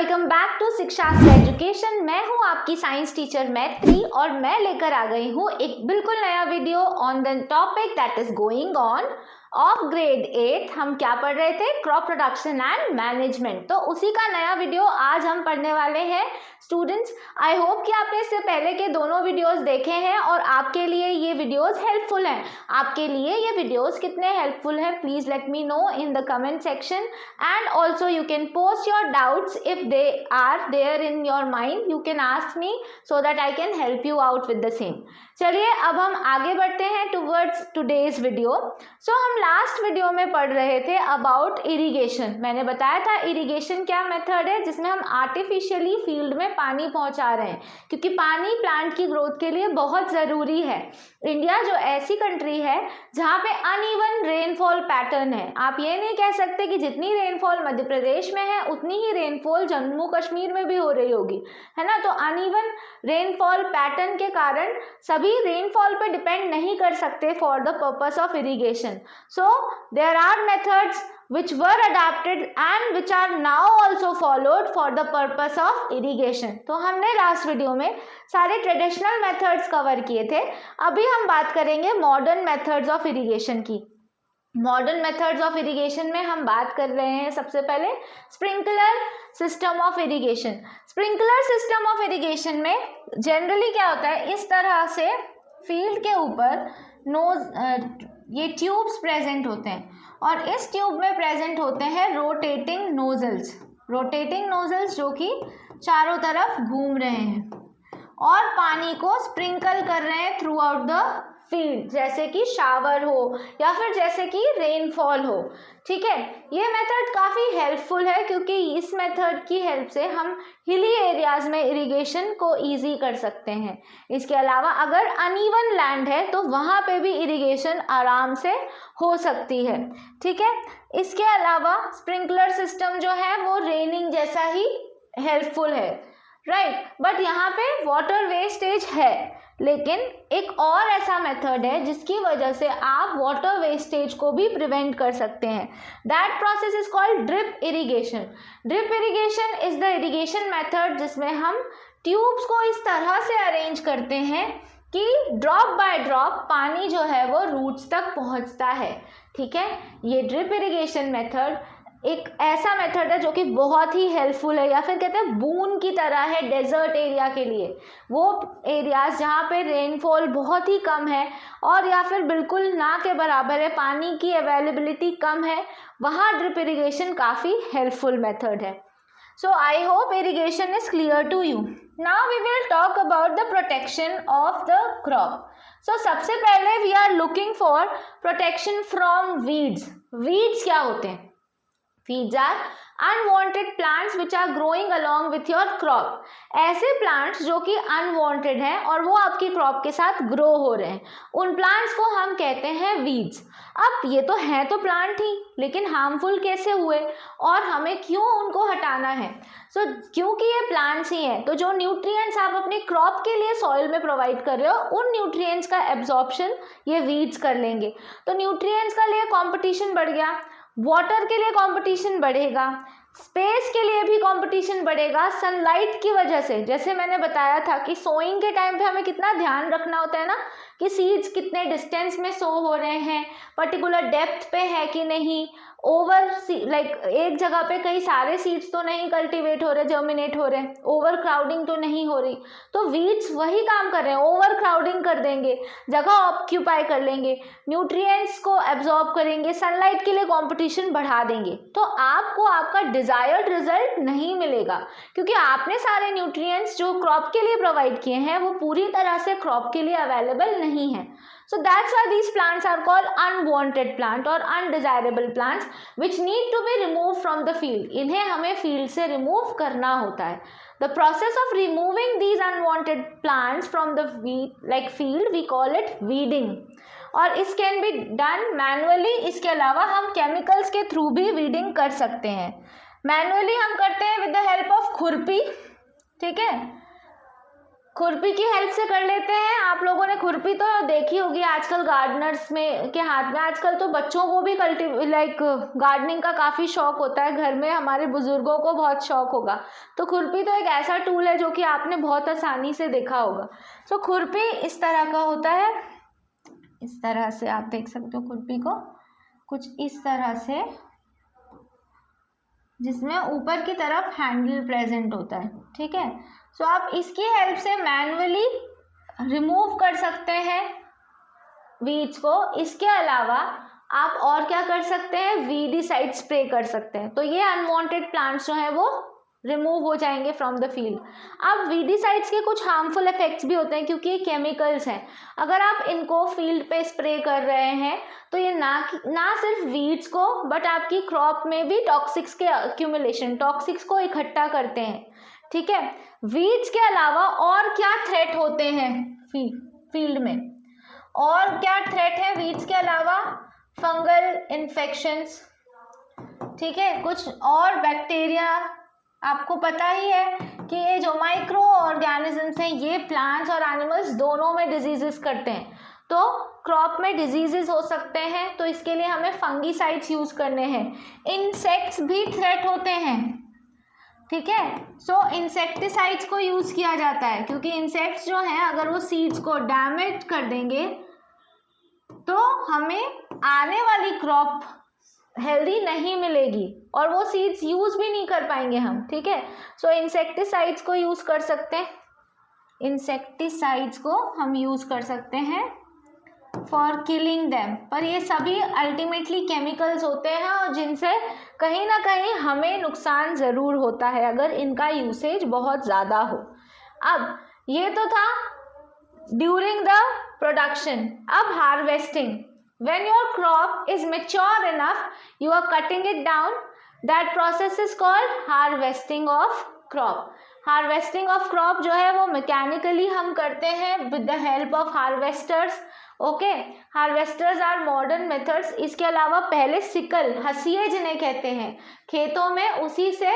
Welcome back to Shikshastra education. मैं हूं आपकी साइंस टीचर मैत्री और मैं लेकर आ गई हूं एक बिल्कुल नया video on the topic that is going on off grade 8। हम क्या पढ़ रहे थे? Crop production and management. तो उसी का नया वीडियो आज हम पढ़ने वाले हैं स्टूडेंट्स। आई होप कि आपने इससे पहले के दोनों वीडियोस देखे हैं और आपके लिए ये वीडियोस हेल्पफुल हैं। आपके लिए ये वीडियोस कितने हेल्पफुल हैं please let me know in the comment section and also you can post your doubts if they are there in your mind. You can ask me so that I can help you out with the same. चलिए अब हम आगे बढ़ते हैं towards today's video. सो हम last video में पढ़ रहे थे अबाउट इरिगेशन। मैंने बताया था इरिगेशन क्या मेथड है जिसमें हम आर्टिफिशियली फील्ड में पानी पहुंचा रहे हैं, क्योंकि पानी प्लांट की ग्रोथ के लिए बहुत ज़रूरी है। इंडिया जो ऐसी कंट्री है जहाँ पे अनइवन रेनफॉल पैटर्न है। आप ये नहीं कह सकते कि जितनी रेनफॉल मध्य प्रदेश में है उतनी ही रेनफॉल जम्मू कश्मीर में भी हो रही होगी, है ना। तो अनइवन रेनफॉल पैटर्न के कारण सभी रेनफॉल पे डिपेंड नहीं कर सकते for the purpose of irrigation. So there are methods which were adapted and which are now also followed for the purpose of irrigation. तो हमने लास्ट वीडियो में सारे ट्रेडिशनल मेथड्स कवर किए थे। अभी हम बात करेंगे मॉडर्न मेथड्स ऑफ इरिगेशन की। मॉडर्न मेथड्स ऑफ इरिगेशन में हम बात कर रहे हैं सबसे पहले sprinkler system of irrigation. Sprinkler system of irrigation में जनरली क्या होता है, इस तरह से फील्ड के ऊपर नोज ये ट्यूब्स प्रेजेंट होते हैं और इस ट्यूब में प्रेजेंट होते हैं रोटेटिंग नोजल्स। रोटेटिंग नोजल्स जो कि चारों तरफ घूम रहे हैं और पानी को स्प्रिंकल कर रहे हैं थ्रू आउट द फील्ड, जैसे कि शावर हो या फिर जैसे कि रेनफॉल हो। ठीक है, ये मेथड काफ़ी हेल्पफुल है क्योंकि इस मेथड की हेल्प से हम हिली एरियाज में इरिगेशन को इजी कर सकते हैं। इसके अलावा अगर अनइवन लैंड है तो वहाँ पे भी इरिगेशन आराम से हो सकती है। ठीक है, इसके अलावा स्प्रिंकलर सिस्टम जो है वो रेनिंग जैसा ही हेल्पफुल है, राइट। बट यहाँ पे वाटर वेस्टेज है, लेकिन एक और ऐसा मेथड है जिसकी वजह से आप वाटर वेस्टेज को भी प्रिवेंट कर सकते हैं। That process is called drip irrigation. Drip irrigation is the irrigation method जिसमें हम ट्यूब्स को इस तरह से अरेंज करते हैं कि ड्रॉप बाय ड्रॉप पानी जो है वो रूट्स तक पहुंचता है। ठीक है, ये ड्रिप इरिगेशन मेथड एक ऐसा मेथड है जो कि बहुत ही हेल्पफुल है, या फिर कहते हैं बून की तरह है डेजर्ट एरिया के लिए। वो एरियाज जहाँ पे रेनफॉल बहुत ही कम है और या फिर बिल्कुल ना के बराबर है, पानी की अवेलेबिलिटी कम है, वहाँ ड्रिप इरिगेशन काफ़ी हेल्पफुल मेथड है। So I hope irrigation is clear to you. Now we will talk about the protection of the crop. So सबसे पहले we are looking for protection from weeds. Weeds क्या होते हैं? Weeds are unwanted plants which are growing along with your crop. ऐसे plants जो कि unwanted हैं और वो आपकी crop के साथ grow हो रहे हैं, उन plants को हम कहते हैं weeds. अब ये तो हैं तो plant ही, लेकिन harmful कैसे हुए और हमें क्यों उनको हटाना है? क्योंकि ये plants ही हैं तो जो nutrients आप अपनी crop के लिए soil में provide कर रहे हो उन nutrients का absorption ये weeds कर लेंगे। तो nutrients का लिए competition बढ़ गया, वाटर के लिए कंपटीशन बढ़ेगा, स्पेस के लिए भी कंपटीशन बढ़ेगा सनलाइट की वजह से। जैसे मैंने बताया था कि सोइंग के टाइम पे हमें कितना ध्यान रखना होता है ना कि सीड्स कितने डिस्टेंस में सो हो रहे हैं, पर्टिकुलर डेप्थ पे है कि नहीं, एक जगह पे कई सारे सीड्स तो नहीं कल्टीवेट हो रहे, जर्मिनेट हो रहे, ओवर क्राउडिंग तो नहीं हो रही। तो वीड्स वही काम कर रहे हैं, ओवर क्राउडिंग कर देंगे, जगह ऑक्यूपाई कर लेंगे, न्यूट्रिएंट्स को एब्जॉर्ब करेंगे, सनलाइट के लिए कंपटीशन बढ़ा देंगे। तो आपको आपका डिजायर्ड रिजल्ट नहीं मिलेगा क्योंकि आपने सारे न्यूट्रिएंट्स जो क्रॉप के लिए प्रोवाइड किए हैं वो पूरी तरह से क्रॉप के लिए अवेलेबल नहीं है। So that's why these plants are called unwanted plant or undesirable plants which need to be removed from the field. इन्हें हमें field से remove करना होता है। The process of removing these unwanted plants from the field we call it weeding. और इस can be done manually. इसके अलावा हम केमिकल्स के थ्रू भी weeding कर सकते हैं। मैनुअली हम करते हैं विद द हेल्प ऑफ खुरपी। ठीक है, खुरपी की हेल्प से कर लेते हैं। आप लोगों ने खुरपी तो देखी होगी आजकल गार्डनर्स में के हाथ में। आजकल तो बच्चों को भी गार्डनिंग का काफ़ी शौक होता है घर में, हमारे बुजुर्गों को बहुत शौक होगा। तो खुरपी तो एक ऐसा टूल है जो कि आपने बहुत आसानी से देखा होगा। तो खुरपी इस तरह का होता है, इस तरह से आप देख सकते हो खुरपी को, कुछ इस तरह से, जिसमें ऊपर की तरफ हैंडल प्रेजेंट होता है। ठीक है, सो आप इसकी हेल्प से मैन्युअली रिमूव कर सकते हैं वीड्स को। इसके अलावा आप और क्या कर सकते हैं, वीडीसाइड स्प्रे कर सकते हैं। तो ये अनवांटेड प्लांट्स जो हैं वो रिमूव हो जाएंगे फ्रॉम द फील्ड। अब वीडीसाइड्स के कुछ हार्मफुल इफेक्ट्स भी होते हैं क्योंकि ये केमिकल्स हैं। अगर आप इनको फील्ड पे स्प्रे कर रहे हैं तो ये ना सिर्फ वीड्स को बट आपकी क्रॉप में भी टॉक्सिक्स के एक्यूमुलेशन, टॉक्सिक्स को इकट्ठा करते हैं। ठीक है, वीड्स के अलावा और क्या थ्रेट होते हैं फील्ड में, और क्या थ्रेट है वीड्स के अलावा, फंगल इन्फेक्शंस। ठीक है, कुछ और बैक्टीरिया, आपको पता ही है कि ये जो माइक्रो ऑर्गेनिजम्स हैं ये प्लांट्स और एनिमल्स दोनों में डिजीजेस करते हैं। तो क्रॉप में डिजीजेस हो सकते हैं, तो इसके लिए हमें फंगीसाइड्स यूज करने हैं। इंसेक्ट्स भी थ्रेट होते हैं। ठीक है, सो इंसेक्टिसाइड्स को यूज किया जाता है क्योंकि इंसेक्ट्स जो हैं अगर वो सीड्स को डैमेज कर देंगे तो हमें आने वाली क्रॉप हेल्दी नहीं मिलेगी और वो सीड्स यूज भी नहीं कर पाएंगे हम। ठीक है, सो इंसेक्टिसाइड्स को यूज कर सकते हैं, इंसेक्टिसाइड्स को हम यूज कर सकते हैं फॉर किलिंग देम। पर ये सभी अल्टीमेटली केमिकल्स होते हैं और जिनसे कहीं ना कहीं हमें नुकसान ज़रूर होता है अगर इनका यूसेज बहुत ज़्यादा हो। अब ये तो था ड्यूरिंग द प्रोडक्शन। अब harvesting, when your crop is mature enough you are cutting it down, that process is called harvesting of crop. Harvesting of crop जो है वो मैकेनिकली हम करते हैं with the help of harvesters. Okay, harvesters are modern methods. इसके अलावा पहले sickle, हंसिए जिन्हें कहते हैं, खेतों में उसी से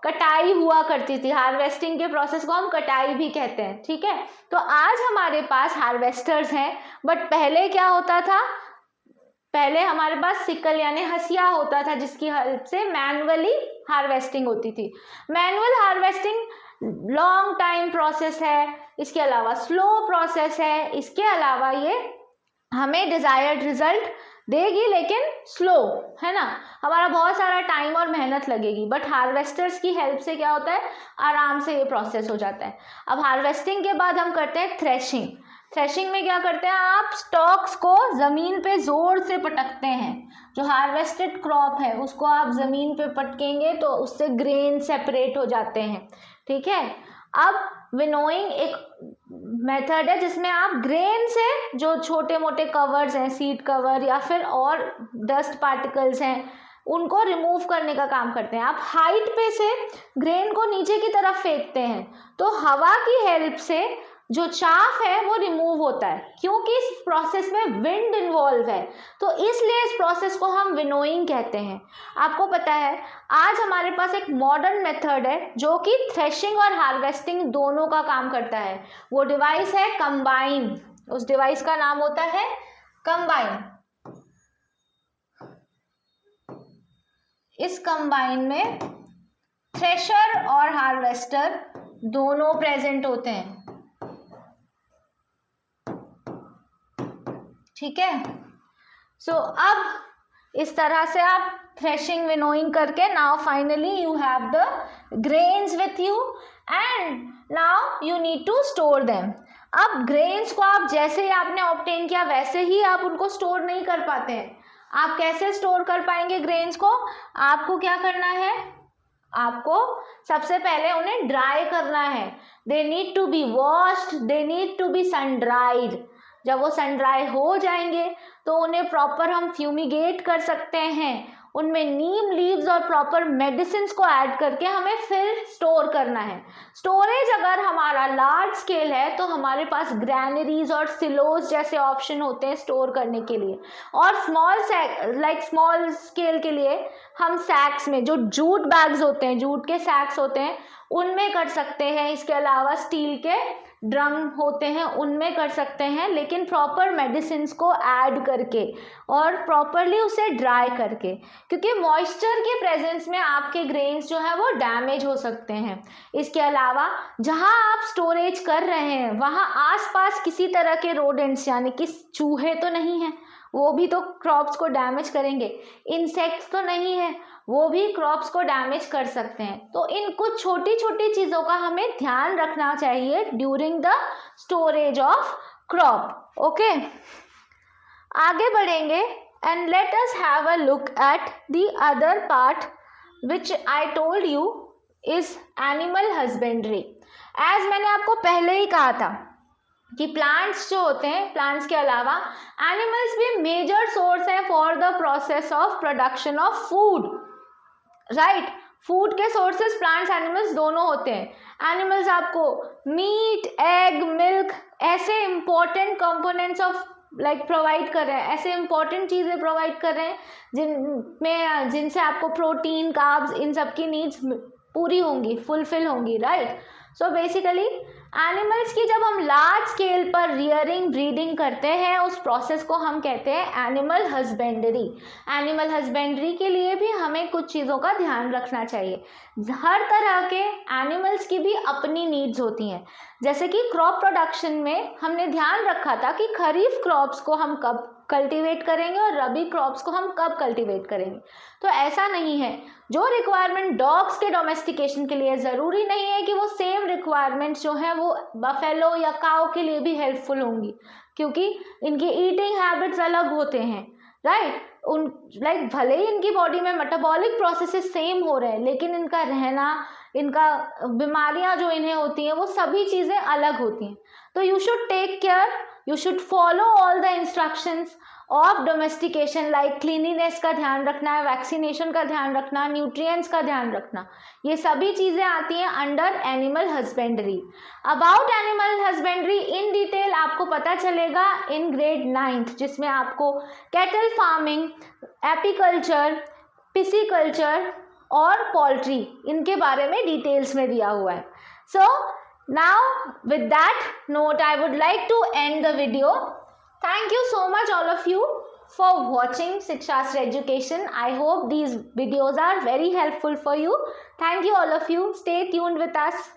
कटाई हुआ करती थी। हार्वेस्टिंग के प्रोसेस को हम कटाई भी कहते हैं। ठीक है, तो आज हमारे पास हार्वेस्टर्स हैं बट पहले क्या होता था, पहले हमारे पास सिकल यानी हंसिया होता था जिसकी हेल्प से मैनुअली हार्वेस्टिंग होती थी। Manual harvesting long time process है, इसके अलावा स्लो प्रोसेस है, इसके अलावा ये हमें डिजायर्ड रिजल्ट देगी लेकिन स्लो है ना, हमारा बहुत सारा टाइम और मेहनत लगेगी। बट हार्वेस्टर्स की हेल्प से क्या होता है, आराम से ये प्रोसेस हो जाता है। अब हार्वेस्टिंग के बाद हम करते हैं थ्रेशिंग। थ्रेशिंग में क्या करते हैं, आप स्टॉक्स को ज़मीन पे ज़ोर से पटकते हैं। जो हार्वेस्टेड क्रॉप है उसको आप ज़मीन पे पटकेंगे तो उससे ग्रेन सेपरेट हो जाते हैं। ठीक है, अब विनोइंग एक मेथड है जिसमें आप ग्रेन से जो छोटे मोटे कवर्स हैं, सीड कवर या फिर और डस्ट पार्टिकल्स हैं, उनको रिमूव करने का काम करते हैं। आप हाइट पे से ग्रेन को नीचे की तरफ फेंकते हैं तो हवा की हेल्प से जो चाफ है वो रिमूव होता है क्योंकि इस प्रोसेस में विंड इन्वॉल्व है, तो इसलिए इस प्रोसेस को हम विनोइंग कहते हैं। आपको पता है आज हमारे पास एक मॉडर्न मेथड है जो कि थ्रेशिंग और हार्वेस्टिंग दोनों का काम करता है। वो डिवाइस है कंबाइन। उस डिवाइस का नाम होता है कंबाइन। इस कंबाइन में थ्रेशर और हार्वेस्टर दोनों प्रेजेंट होते हैं। ठीक है, सो अब इस तरह से आप थ्रेशिंग विनोइंग करके now finally you have the grains with you and now you need to store them. अब ग्रेन्स को आप जैसे ही आपने ऑब्टेन किया वैसे ही आप उनको स्टोर नहीं कर पाते हैं। आप कैसे स्टोर कर पाएंगे ग्रेन्स को, आपको क्या करना है, आपको सबसे पहले उन्हें ड्राई करना है। They need to be washed, they need to be sun dried. जब वो सन ड्राई हो जाएंगे तो उन्हें प्रॉपर हम फ्यूमिगेट कर सकते हैं, उनमें नीम लीव्स और प्रॉपर मेडिसिन को ऐड करके हमें फिर स्टोर करना है। स्टोरेज अगर हमारा लार्ज स्केल है तो हमारे पास ग्रैनरीज और सिलोज जैसे ऑप्शन होते हैं स्टोर करने के लिए, और स्मॉल स्केल के लिए हम सैक्स में, जो जूट बैग्स होते हैं, जूट के सैक्स होते हैं, उनमें कर सकते हैं। इसके अलावा स्टील के ड्रम होते हैं उनमें कर सकते हैं, लेकिन प्रॉपर मेडिसिन को ऐड करके और प्रॉपरली उसे ड्राई करके, क्योंकि मॉइस्चर के प्रेजेंस में आपके ग्रेन्स जो है वो डैमेज हो सकते हैं। इसके अलावा जहां आप स्टोरेज कर रहे हैं वहां आसपास किसी तरह के रोडेंट्स यानी कि चूहे तो नहीं है, वो भी तो क्रॉप्स को डैमेज करेंगे। इंसेक्ट्स तो नहीं है, वो भी क्रॉप्स को डैमेज कर सकते हैं। तो इन कुछ छोटी छोटी चीज़ों का हमें ध्यान रखना चाहिए during the storage of crop. Okay, आगे बढ़ेंगे and let us have a look at the other part which I told you is animal husbandry. As मैंने आपको पहले ही कहा था कि प्लांट्स जो होते हैं, प्लांट्स के अलावा एनिमल्स भी मेजर सोर्स है for the process of production of food, right. Food के सोर्सेस प्लांट्स एनिमल्स दोनों होते हैं। एनिमल्स आपको मीट, एग, मिल्क ऐसे important components of like provide कर रहे हैं, ऐसे इंपॉर्टेंट चीज़ें प्रोवाइड कर रहे हैं जिनसे आपको प्रोटीन, कार्ब्स, इन सब की नीड्स पूरी होंगी, फुलफिल होंगी, राइट। सो बेसिकली एनिमल्स की जब हम लार्ज स्केल पर रियरिंग, ब्रीडिंग करते हैं, उस प्रोसेस को हम कहते हैं एनिमल हस्बेंड्री। एनिमल हस्बेंड्री के लिए भी हमें कुछ चीज़ों का ध्यान रखना चाहिए। हर तरह के एनिमल्स की भी अपनी नीड्स होती हैं। जैसे कि क्रॉप प्रोडक्शन में हमने ध्यान रखा था कि खरीफ क्रॉप्स को हम कब कल्टीवेट करेंगे और रबी क्रॉप्स को हम कब कल्टीवेट करेंगे। तो ऐसा नहीं है, जो रिक्वायरमेंट डॉग्स के डोमेस्टिकेशन के लिए ज़रूरी नहीं है कि वो सेम रिक्वायरमेंट्स जो हैं वो बफेलो या काऊ के लिए भी हेल्पफुल होंगी, क्योंकि इनकी ईटिंग हैबिट्स अलग होते हैं, राइट। लाइक भले ही इनकी बॉडी में मेटाबॉलिक प्रोसेसेस सेम हो रहे हैं, लेकिन इनका रहना, इनका बीमारियां जो इन्हें होती हैं वो सभी चीज़ें अलग होती हैं। तो you should take care, you should follow all the instructions of domestication, like cleanliness का ध्यान रखना है, वैक्सीनेशन का ध्यान रखना, न्यूट्रिएंट्स का ध्यान रखना, ये सभी चीज़ें आती हैं under animal husbandry. About animal husbandry in detail आपको पता चलेगा इन ग्रेड 9th, जिसमें आपको कैटल फार्मिंग, एपीकल्चर, पिसीकल्चर और पोल्ट्री, इनके बारे में डिटेल्स में दिया हुआ है। सो now with that note I would like to end the video. Thank you so much all of you for watching Shikshastra Education. I hope these videos are very helpful for you. Thank you all of you. Stay tuned with us.